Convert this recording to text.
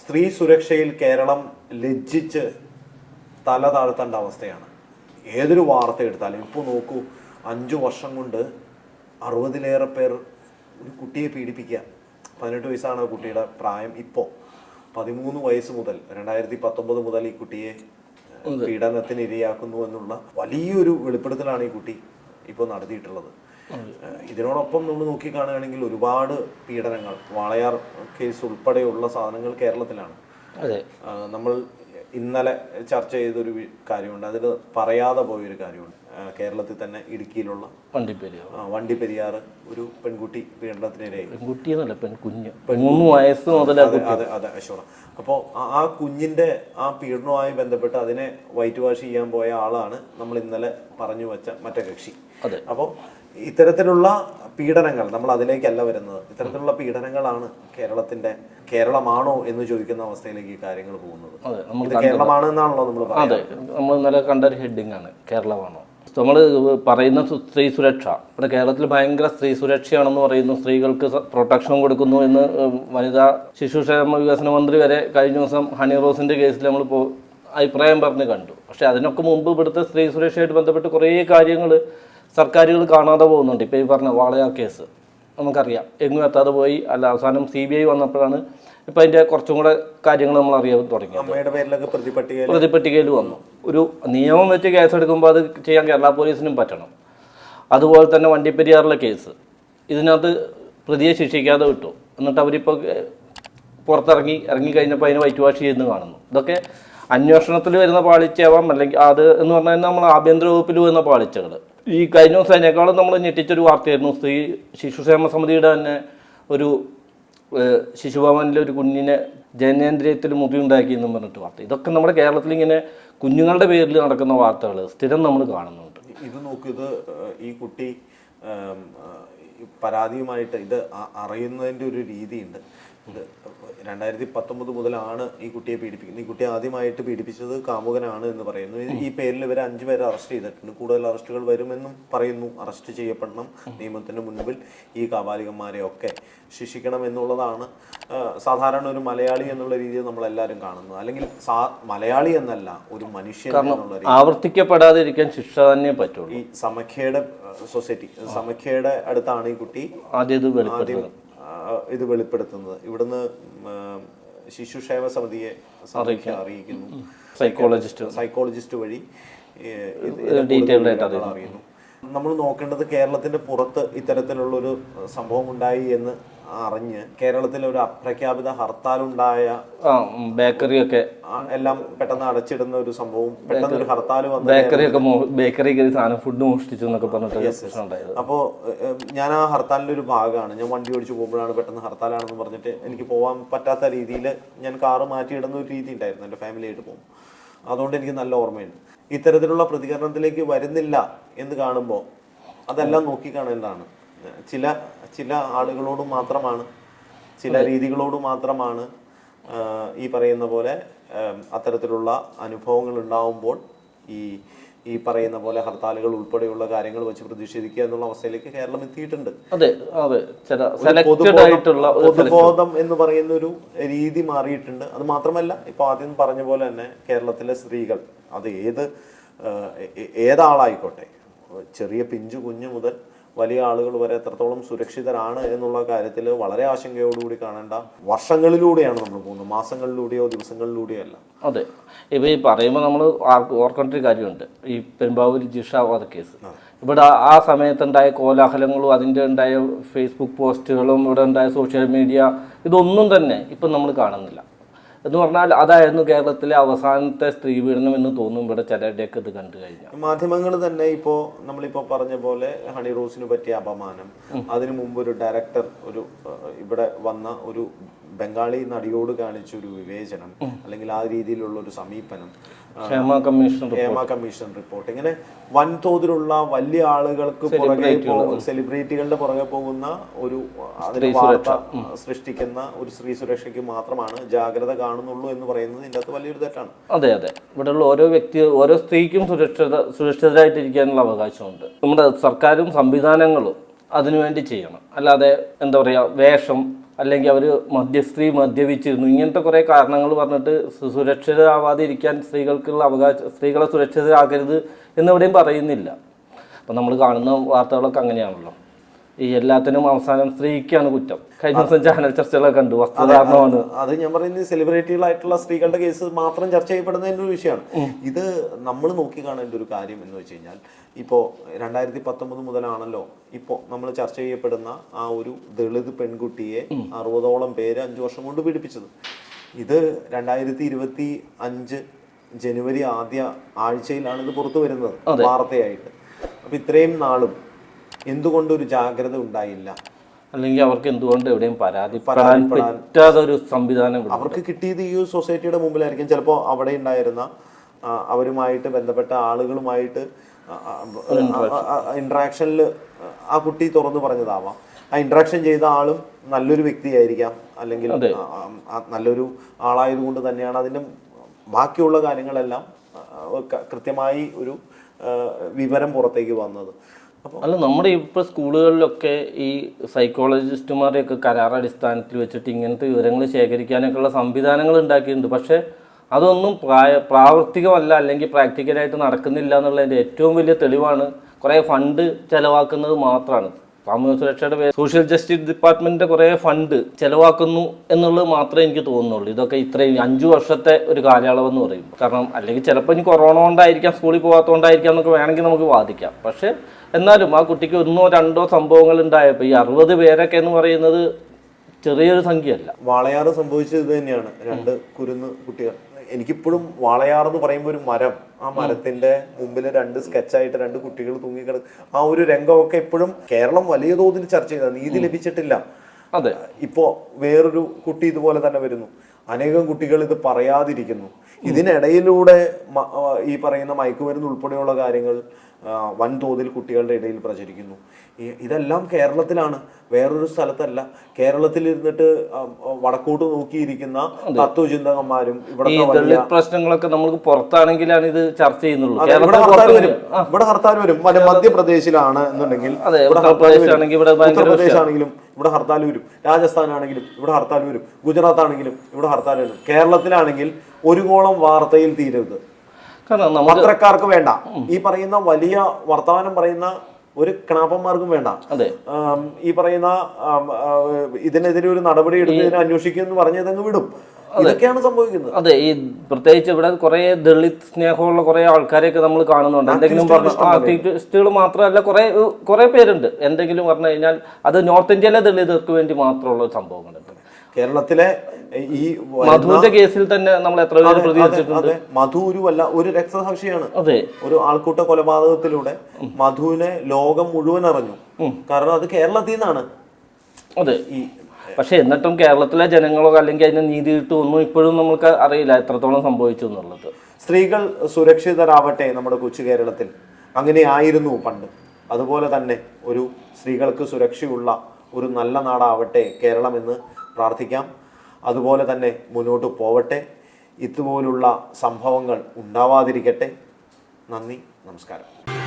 സ്ത്രീ സുരക്ഷയിൽ കേരളം ലജ്ജിച്ച് തല താഴ്ത്തേണ്ട അവസ്ഥയാണ്. ഏതൊരു വാർത്ത എടുത്താലും ഇപ്പോൾ നോക്കൂ, 5 വർഷം കൊണ്ട് 60-ലേറെ പേർ ഒരു കുട്ടിയെ പീഡിപ്പിക്കുക. 18 വയസ്സാണ് കുട്ടിയുടെ പ്രായം. ഇപ്പോൾ 13 വയസ്സ് മുതൽ 2019 മുതൽ ഈ കുട്ടിയെ പീഡനത്തിന് ഇരയാക്കുന്നു എന്നുള്ള വലിയൊരു വെളിപ്പെടുത്തലാണ് ഈ കുട്ടി ഇപ്പോൾ നടത്തിയിട്ടുള്ളത്. ഇതിനോടൊപ്പം നമ്മൾ നോക്കിക്കാണുകയാണെങ്കിൽ ഒരുപാട് പീഡനങ്ങൾ, വാളയാർ കേസ് ഉൾപ്പെടെയുള്ള സാധനങ്ങൾ കേരളത്തിലാണ്. നമ്മൾ ഇന്നലെ ചർച്ച ചെയ്തൊരു കാര്യമുണ്ട്, അതിൽ പറയാതെ പോയൊരു കാര്യമുണ്ട്. കേരളത്തിൽ തന്നെ ഇടുക്കിയിലുള്ള വണ്ടിപ്പെരിയാർ ഒരു പെൺകുട്ടി പീഡനത്തിനിരയായി. അതെ അശോറ. അപ്പോൾ ആ കുഞ്ഞിന്റെ ആ പീഡനവുമായി ബന്ധപ്പെട്ട് അതിനെ വൈറ്റ് വാഷ് ചെയ്യാൻ പോയ ആളാണ് നമ്മൾ ഇന്നലെ പറഞ്ഞു വെച്ച മറ്റേ കക്ഷി. അപ്പോൾ ഇത്തരത്തിലുള്ള പീഡനങ്ങൾ, നമ്മൾ അതിലേക്കല്ല വരുന്നത്, ഇത്തരത്തിലുള്ള പീഡനങ്ങളാണ് കേരളമാണോ എന്ന് ചോദിക്കുന്ന അവസ്ഥയിലേക്ക് ഈ കാര്യങ്ങൾ പോകുന്നത്. കേരളമാണ് എന്നാണല്ലോ നമ്മൾ പറയുന്നത്. നമ്മൾ ഇന്നലെ കണ്ട ഒരു ഹെഡിങ് ആണ് കേരളമാണോ. നമ്മൾ പറയുന്ന സ്ത്രീ സുരക്ഷ, ഇവിടെ കേരളത്തിൽ ഭയങ്കര സ്ത്രീ സുരക്ഷയാണെന്ന് പറയുന്നു, സ്ത്രീകൾക്ക് പ്രൊട്ടക്ഷൻ കൊടുക്കുന്നു എന്ന് വനിതാ ശിശുക്ഷേമ വികസന മന്ത്രി വരെ കഴിഞ്ഞ ദിവസം ഹണി റോസിന്റെ കേസിൽ നമ്മളിപ്പോൾ അഭിപ്രായം പറഞ്ഞ് കണ്ടു. പക്ഷെ അതിനൊക്കെ മുമ്പ് ഇവിടുത്തെ സ്ത്രീ സുരക്ഷയായിട്ട് ബന്ധപ്പെട്ട് കുറേ കാര്യങ്ങൾ സർക്കാരുകൾ കാണാതെ പോകുന്നുണ്ട്. ഇപ്പോൾ ഈ പറഞ്ഞ വാളയാർ കേസ് നമുക്കറിയാം, എങ്ങും എത്താതെ പോയി. അല്ല, അവസാനം CBI വന്നപ്പോഴാണ് ഇപ്പം അതിൻ്റെ കുറച്ചും കൂടെ കാര്യങ്ങൾ നമ്മൾ അറിയാൻ തുടങ്ങിയത്. പ്രതിപട്ടികയിൽ വന്നു. ഒരു നിയമം വെച്ച് കേസെടുക്കുമ്പോൾ അത് ചെയ്യാൻ കേരള പോലീസിനും പറ്റണം. അതുപോലെ തന്നെ വണ്ടിപ്പെരിയാറിലെ കേസ്, ഇതിനകത്ത് പ്രതിയെ ശിക്ഷിക്കാതെ വിട്ടു. എന്നിട്ട് അവരിപ്പോൾ ഇറങ്ങിക്കഴിഞ്ഞപ്പോൾ അതിന് വൈറ്റ് വാഷ് ചെയ്യുന്നത് കാണുന്നു. ഇതൊക്കെ അന്വേഷണത്തിൽ വരുന്ന പാളിച്ചയാവാം, അല്ലെങ്കിൽ അത് എന്ന് പറഞ്ഞാൽ നമ്മൾ ആഭ്യന്തര വകുപ്പിൽ വരുന്ന പാളിച്ചകൾ. ഈ കഴിഞ്ഞ ദിവസം അതിനേക്കാളും നമ്മൾ ഞെട്ടിച്ചൊരു വാർത്തയായിരുന്നു, സ്ത്രീ ശിശുക്ഷേമ സമിതിയുടെ തന്നെ ഒരു ശിശുഭവനിലെ ഒരു കുഞ്ഞിനെ ജനനേന്ദ്രിയത്തിൽ മുറിവുണ്ടാക്കി എന്നും പറഞ്ഞിട്ട് വാർത്ത. ഇതൊക്കെ നമ്മുടെ കേരളത്തിൽ ഇങ്ങനെ കുഞ്ഞുങ്ങളുടെ പേരിൽ നടക്കുന്ന വാർത്തകൾ സ്ഥിരം നമ്മൾ കാണുന്നുണ്ട്. ഇത് നോക്കൂ, ഇത് ഈ കുട്ടി പരാതിയുമായിട്ട് ഇത് അറിയുന്നതിൻ്റെ ഒരു രീതിയുണ്ട്. ഇത് 2019 മുതലാണ് ഈ കുട്ടിയെ പീഡിപ്പിക്കുന്നത്. ഈ കുട്ടിയെ ആദ്യമായിട്ട് പീഡിപ്പിച്ചത് കാമുകനാണ് എന്ന് പറയുന്നു. ഈ പേരിൽ ഇവരെ 5 പേരെ അറസ്റ്റ് ചെയ്തിട്ടുണ്ട്. കൂടുതൽ അറസ്റ്റുകൾ വരുമെന്നും പറയുന്നു. അറസ്റ്റ് ചെയ്യപ്പെടണം, നിയമത്തിന് മുൻപിൽ ഈ കാബാലികന്മാരെ ഒക്കെ ശിക്ഷിക്കണം എന്നുള്ളതാണ് സാധാരണ ഒരു മലയാളി എന്നുള്ള രീതിയിൽ നമ്മളെല്ലാവരും കാണുന്നത്. അല്ലെങ്കിൽ മലയാളി എന്നല്ല, ഒരു മനുഷ്യൻ എന്നുള്ള രീതി. ആവർത്തിക്കപ്പെടാതിരിക്കാൻ ശിക്ഷ തന്നെ പറ്റുള്ളൂ. ഈ സമഖ്യയുടെ സൊസൈറ്റി, സമഖ്യയുടെ അടുത്താണ് ഈ കുട്ടി ആദ്യം ഇത് വെളിപ്പെടുത്തുന്നത്. ഇവിടുന്ന് ശിശുക്ഷേമ സമിതിയെ അറിയിക്കുന്നു. സൈക്കോളജിസ്റ്റ് വഴി അറിയുന്നു. നമ്മൾ നോക്കേണ്ടത് കേരളത്തിന്റെ പുറത്ത് ഇത്തരത്തിലുള്ളൊരു സംഭവം ഉണ്ടായി എന്ന് അറിഞ്ഞ് കേരളത്തിൽ ഒരു അപ്രഖ്യാപിത ഹർത്താൽ ഉണ്ടായ ബേക്കറിയൊക്കെ എല്ലാം പെട്ടെന്ന് അടച്ചിടുന്ന ഒരു സംഭവം, പെട്ടെന്ന് ഒരു ഹർത്താൽ വന്നു. ബേക്കറി ഫുഡ് മോഷ്ടിച്ചു എന്നൊക്കെ പറഞ്ഞിട്ട്. അപ്പോൾ ഞാൻ ആ ഹർത്താലിന്റെ ഒരു ഭാഗമാണ്. ഞാൻ വണ്ടി ഓടിച്ചു പോകുമ്പോഴാണ് പെട്ടെന്ന് ഹർത്താലാണെന്ന് പറഞ്ഞിട്ട് എനിക്ക് പോകാൻ പറ്റാത്ത രീതിയിൽ ഞാൻ കാറ് മാറ്റിയിടുന്ന ഒരു രീതി ഉണ്ടായിരുന്നു എൻ്റെ ഫാമിലിയായിട്ട് പോകും. അതുകൊണ്ട് എനിക്ക് നല്ല ഓർമ്മയുണ്ട്. ഇത്തരത്തിലുള്ള പ്രതികരണത്തിലേക്ക് വരുന്നില്ല എന്ന് കാണുമ്പോൾ അതെല്ലാം നോക്കിക്കാണേണ്ടതാണ്. ചില ആളുകളോട് മാത്രമാണ്, ചില രീതികളോട് മാത്രമാണ് ഈ പറയുന്ന പോലെ അത്തരത്തിലുള്ള അനുഭവങ്ങൾ ഉണ്ടാവുമ്പോൾ ഈ പറയുന്ന പോലെ ഹർത്താലുകൾ ഉൾപ്പെടെയുള്ള കാര്യങ്ങൾ വെച്ച് പ്രതിഷേധിക്കുക എന്നുള്ള അവസ്ഥയിലേക്ക് കേരളം എത്തിയിട്ടുണ്ട്. പൊതുബോധം എന്ന് പറയുന്ന ഒരു രീതി മാറിയിട്ടുണ്ട്. അത് മാത്രമല്ല, ഇപ്പൊ ആദ്യം പറഞ്ഞ പോലെ തന്നെ കേരളത്തിലെ സ്ത്രീകൾ, അത് ഏതാളായിക്കോട്ടെ, ചെറിയ പിഞ്ചു കുഞ്ഞു മുതൽ വലിയ ആളുകൾ വരെ എത്രത്തോളം സുരക്ഷിതരാണ് എന്നുള്ള കാര്യത്തിൽ വളരെ ആശങ്കയോടുകൂടി കാണേണ്ട വർഷങ്ങളിലൂടെയാണ് നമ്മൾ പോകുന്നത്, മാസങ്ങളിലൂടെയോ ദിവസങ്ങളിലൂടെയോ അല്ല. അതെ, ഇപ്പൊ ഈ പറയുമ്പോൾ നമ്മൾ ഓർക്കേണ്ട ഒരു കാര്യമുണ്ട്. ഈ പെരുമ്പാവൂർ ജിഷ വധക്കേസ്, ഇവിടെ ആ സമയത്തുണ്ടായ കോലാഹലങ്ങളും അതിൻ്റെ ഉണ്ടായ ഫേസ്ബുക്ക് പോസ്റ്റുകളും ഇവിടെ ഉണ്ടായ സോഷ്യൽ മീഡിയ, ഇതൊന്നും തന്നെ ഇപ്പം നമ്മൾ കാണുന്നില്ല. എന്ന് പറഞ്ഞാൽ അതായിരുന്നു കേരളത്തിലെ അവസാനത്തെ സ്ത്രീ പീഡനം എന്ന് തോന്നും ഇവിടെ ചിലരുടെയൊക്കെ ഇത് കണ്ടു കഴിഞ്ഞാൽ. മാധ്യമങ്ങൾ തന്നെ നമ്മളിപ്പോ പറഞ്ഞ പോലെ ഹണി റോസിന് പറ്റിയ അപമാനം, അതിനു മുമ്പ് ഒരു ഡയറക്ടർ ഇവിടെ വന്ന ഒരു ബംഗാളി നടിയോട് കാണിച്ച ഒരു വിവേചനം, അല്ലെങ്കിൽ ആ രീതിയിലുള്ള ഒരു സമീപനം, ഹേമ കമ്മീഷൻ റിപ്പോർട്ട്, ഇങ്ങനെ വൻതോതിലുള്ള വലിയ ആളുകൾക്ക് പുറകെ സെലിബ്രിറ്റികളുടെ പുറകെ പോകുന്ന ഒരു വാർത്ത സൃഷ്ടിക്കുന്ന ഒരു സ്ത്രീ സുരക്ഷയ്ക്ക് മാത്രമാണ് ജാഗ്രത കാണുന്നുള്ളൂ എന്ന് പറയുന്നത് ഇതിൻ്റെ അകത്ത് വലിയൊരു തെറ്റാണ്. അതെ, ഇവിടെയുള്ള ഓരോ സ്ത്രീക്കും സുരക്ഷിതരായിട്ടിരിക്കാനുള്ള അവകാശമുണ്ട്. നമ്മുടെ സർക്കാരും സംവിധാനങ്ങളും അതിനുവേണ്ടി ചെയ്യണം. അല്ലാതെ എന്താ പറയുക, വേഷം അല്ലെങ്കിൽ അവർ മദ്യപിച്ചിരുന്നു, ഇങ്ങനത്തെ കുറേ കാരണങ്ങൾ പറഞ്ഞിട്ട് സുരക്ഷിതരാവാതെ ഇരിക്കാൻ സ്ത്രീകൾക്കുള്ള സ്ത്രീകളെ സുരക്ഷിതരാകരുത് എന്നെവിടെയും പറയുന്നില്ല. അപ്പം നമ്മൾ കാണുന്ന വാർത്തകളൊക്കെ അങ്ങനെയാണല്ലോ. ഈ എല്ലാത്തിനും അവസാനം സ്ത്രീക്കാണ് കുറ്റം. കഴിഞ്ഞ ദിവസം ചാനൽ ചർച്ചകളൊക്കെ കണ്ടു, വസ്ത്രധാരണമാണ്. അത് ഞാൻ പറയുന്നത് സെലിബ്രിറ്റികളായിട്ടുള്ള സ്ത്രീകളുടെ കേസ് മാത്രം ചർച്ച ചെയ്യപ്പെടുന്നതിൻ്റെ ഒരു വിഷയമാണ്. ഇത് നമ്മൾ നോക്കി കാണേണ്ട ഒരു കാര്യം എന്ന് വെച്ച് കഴിഞ്ഞാൽ, ഇപ്പോൾ 2019 മുതലാണല്ലോ ഇപ്പോൾ നമ്മൾ ചർച്ച ചെയ്യപ്പെടുന്ന ആ ഒരു ദളിത് പെൺകുട്ടിയെ 60ഓളം പേര് 5 വർഷം കൊണ്ട് പീഡിപ്പിച്ചത്. ഇത് 2025 ജനുവരി ആദ്യ ആഴ്ചയിലാണ് ഇത് പുറത്തു വരുന്നത് വാർത്തയായിട്ട്. അപ്പൊ ഇത്രയും നാളും എന്തുകൊണ്ടൊരു ജാഗ്രത ഉണ്ടായില്ല? അല്ലെങ്കിൽ അവർക്ക് എന്തുകൊണ്ട് എവിടെയും പരാതിപ്പെടാൻ പറ്റാത്ത ഒരു സംവിധാനം അവർക്ക് കിട്ടിയത് ഈ സൊസൈറ്റിയുടെ മുമ്പിലായിരിക്കും. ചിലപ്പോൾ അവിടെ ഉണ്ടായിരുന്ന അവരുമായിട്ട് ബന്ധപ്പെട്ട ആളുകളുമായിട്ട് ഇന്ററാക്ഷനിൽ ആ കുട്ടി തുറന്നു പറഞ്ഞതാവാം. ആ ഇന്ററാക്ഷൻ ചെയ്ത ആളും നല്ലൊരു വ്യക്തിയായിരിക്കാം, അല്ലെങ്കിൽ നല്ലൊരു ആളായതുകൊണ്ട് തന്നെയാണ് അതിൻ്റെ ബാക്കിയുള്ള കാര്യങ്ങളെല്ലാം കൃത്യമായി ഒരു വിവരം പുറത്തേക്ക് വന്നത്. അല്ല, നമ്മുടെ ഇപ്പോൾ സ്കൂളുകളിലൊക്കെ ഈ സൈക്കോളജിസ്റ്റുമാരെയൊക്കെ കരാറടിസ്ഥാനത്തിൽ വെച്ചിട്ട് ഇങ്ങനത്തെ വിവരങ്ങൾ ശേഖരിക്കാനൊക്കെയുള്ള സംവിധാനങ്ങൾ ഉണ്ടാക്കിയിട്ടുണ്ട്. പക്ഷേ അതൊന്നും പ്രാവർത്തികമല്ല, അല്ലെങ്കിൽ പ്രാക്ടിക്കലായിട്ട് നടക്കുന്നില്ല എന്നുള്ളതിൻ്റെ ഏറ്റവും വലിയ തെളിവാണ് കുറേ ഫണ്ട് ചെലവാക്കുന്നത് മാത്രമാണ്. സാമൂഹ്യ സുരക്ഷയുടെ സോഷ്യൽ ജസ്റ്റിസ് ഡിപ്പാർട്ട്മെന്റിന്റെ കുറേ ഫണ്ട് ചെലവാക്കുന്നു എന്നുള്ളത് മാത്രമേ എനിക്ക് തോന്നുന്നുള്ളൂ. ഇതൊക്കെ ഇത്രയും 5 വർഷത്തെ ഒരു കാലയളവെന്ന് പറയും. കാരണം അല്ലെങ്കിൽ ചിലപ്പോൾ ഇനി കൊറോണ കൊണ്ടായിരിക്കാം, സ്കൂളിൽ പോകാത്തതുകൊണ്ടായിരിക്കാം എന്നൊക്കെ വേണമെങ്കിൽ നമുക്ക് വാദിക്കാം. പക്ഷെ എന്നാലും ആ കുട്ടിക്ക് 1 or 2 സംഭവങ്ങൾ ഉണ്ടായപ്പോൾ ഈ 60 പേരൊക്കെ എന്ന് പറയുന്നത് ചെറിയൊരു സംഖ്യയല്ല. വാളയാറ് സംഭവിച്ചത് ഇത് തന്നെയാണ്. 2 കുരുന്ന് കുട്ടികൾ. എനിക്കിപ്പോഴും വാളയാറെന്ന് പറയുമ്പോൾ ഒരു മരം, ആ മരത്തിന്റെ മുമ്പിൽ 2 സ്കെച്ചായിട്ട് 2 കുട്ടികൾ തൂങ്ങിക്കിടക്കും. ആ ഒരു രംഗമൊക്കെ ഇപ്പോഴും കേരളം വലിയ തോതിൽ ചർച്ച ചെയ്ത, നീതി ലഭിച്ചിട്ടില്ല. അതെ, ഇപ്പോ വേറൊരു കുട്ടി ഇതുപോലെ തന്നെ വരുന്നു. അനേകം കുട്ടികൾ ഇത് പറയാതിരിക്കുന്നു. ഇതിനിടയിലൂടെ ഈ പറയുന്ന മയക്കുമരുന്ന് ഉൾപ്പെടെയുള്ള കാര്യങ്ങൾ വൻതോതിൽ കുട്ടികളുടെ ഇടയിൽ പ്രചരിക്കുന്നു. ഇതെല്ലാം കേരളത്തിലാണ്, വേറൊരു സ്ഥലത്തല്ല. കേരളത്തിൽ ഇരുന്നിട്ട് വടക്കോട്ട് നോക്കിയിരിക്കുന്ന തത്വചിന്തകന്മാരും ഇവിടെ പ്രശ്നങ്ങളൊക്കെ നമുക്ക് പുറത്താണെങ്കിലാണ് ഇത് ചർച്ച ചെയ്യുന്നുള്ളൂ. ഇവിടെ ഹർത്താൽ വരും. മധ്യപ്രദേശിലാണ് എന്നുണ്ടെങ്കിൽ, ഉത്തർപ്രദേശാണെങ്കിലും ഇവിടെ ഹർത്താൽ വരും. രാജസ്ഥാൻ ആണെങ്കിലും ഇവിടെ ഹർത്താൽ വരും. ഗുജറാത്ത് ആണെങ്കിലും ഇവിടെ ഹർത്താൽ വരും. കേരളത്തിലാണെങ്കിൽ ഒരു കോളം വാർത്തയിൽ തീരരുത്. പത്രക്കാർക്ക് വേണ്ട, ഈ പറയുന്ന വലിയ വർത്തമാനം പറയുന്ന ഒരു കണാപ്പന്മാർക്കും വേണ്ട. ഈ പറയുന്ന ഇതിനെതിരെ ഒരു നടപടി എടുത്തതിനെ അന്വേഷിക്കുമെന്ന് പറഞ്ഞതങ്ങ് വിടും. ഇതൊക്കെയാണ് സംഭവിക്കുന്നത്. അതെ, ഈ പ്രത്യേകിച്ച് ഇവിടെ കുറെ ദളിത് സ്നേഹമുള്ള കുറെ ആൾക്കാരെയൊക്കെ നമ്മൾ കാണുന്നുണ്ട്. എന്തെങ്കിലും പറഞ്ഞു ആർട്ടിസ്റ്റുകൾ മാത്രമല്ല, കുറെ പേരുണ്ട്. എന്തെങ്കിലും പറഞ്ഞു കഴിഞ്ഞാൽ അത് നോർത്ത് ഇന്ത്യയിലെ ദളിതർക്ക് വേണ്ടി മാത്രമുള്ള സംഭവങ്ങളുണ്ട്. കേരളത്തിലെ ഈ മധുവിന്റെ കേസിൽ തന്നെ നമ്മൾ എത്ര പേര് പ്രതികരിച്ചിട്ടുണ്ട്. മധു ഒരു രക്തസാക്ഷിയാണ്. ഒരു ആൾക്കൂട്ട കൊലപാതകത്തിലൂടെ മധുവിനെ ലോകം മുഴുവൻ അറിഞ്ഞു. കാരണം അത് കേരളത്തിൽ നിന്നാണ്. അതെ, പക്ഷെ എന്നിട്ടും കേരളത്തിലെ ജനങ്ങളോ അല്ലെങ്കിൽ അതിന് നീതി കിട്ടുമൊന്നും ഇപ്പോഴും നമുക്ക് അറിയില്ല എത്രത്തോളം സംഭവിച്ചു എന്നുള്ളത്. സ്ത്രീകൾ സുരക്ഷിതരാവട്ടെ നമ്മുടെ കൊച്ചു കേരളത്തിൽ. അങ്ങനെ ആയിരുന്നു പണ്ട്. അതുപോലെ തന്നെ ഒരു സ്ത്രീകൾക്ക് സുരക്ഷയുള്ള ഒരു നല്ല നാടാവട്ടെ കേരളം എന്ന് പ്രാർത്ഥിക്കാം. അതുപോലെ തന്നെ മുന്നോട്ട് പോവട്ടെ. ഇതുപോലുള്ള സംഭവങ്ങൾ ഉണ്ടാവാതിരിക്കട്ടെ. നന്ദി, നമസ്കാരം.